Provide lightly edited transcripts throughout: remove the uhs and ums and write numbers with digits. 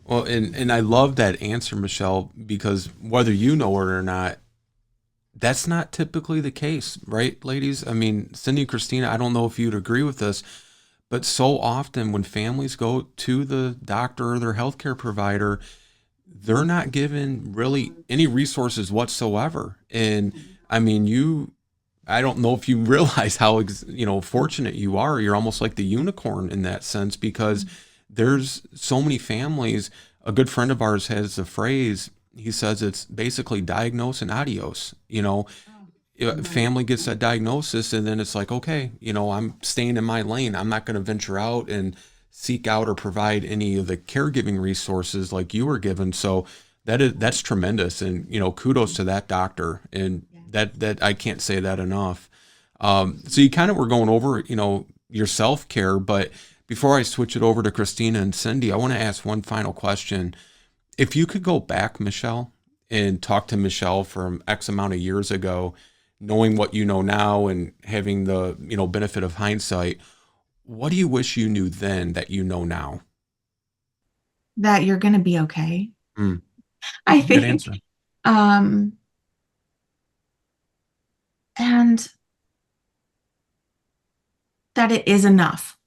Well, and I love that answer, Michelle, because whether you know it or not, that's not typically the case, right, ladies? I mean, Cindy and Christina, I don't know if you'd agree with this, but so often when families go to the doctor or their healthcare provider, they're not given really any resources whatsoever. And I mean, I don't know if you realize how fortunate you are. You're almost like the unicorn in that sense because there's so many families. A good friend of ours has a phrase. He says it's basically diagnose and adios. Family gets that diagnosis and then it's like, okay, I'm staying in my lane. I'm not going to venture out and seek out or provide any of the caregiving resources like you were given. So that's tremendous. And, kudos to that doctor. And that I can't say that enough. So you kind of were going over, your self-care, but before I switch it over to Christina and Cindy, I want to ask one final question. If you could go back, Michelle, and talk to Michelle from X amount of years ago, knowing what you know now and having the, benefit of hindsight, what do you wish you knew then that you know now? That you're going to be okay. Mm, I good think. answer. Um, and that it is enough.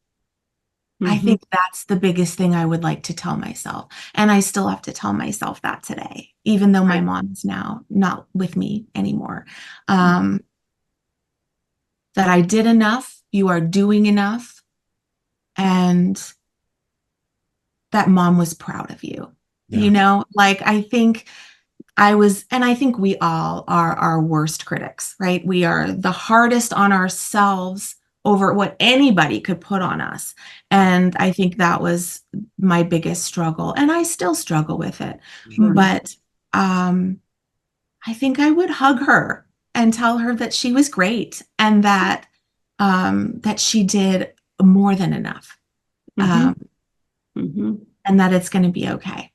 I Hmm. think that's the biggest thing I would like to tell myself. And I still have to tell myself that today, even though my Right. mom is now not with me anymore. Um, that I did enough, you are doing enough, and that mom was proud of you. Yeah. Like I think I was, and I think we all are our worst critics, right? We are the hardest on ourselves over what anybody could put on us. And I think that was my biggest struggle. And I still struggle with it. Sure. But um, I think I would hug her and tell her that she was great and that she did more than enough. Hmm. Um, Hmm. and that it's going to be okay.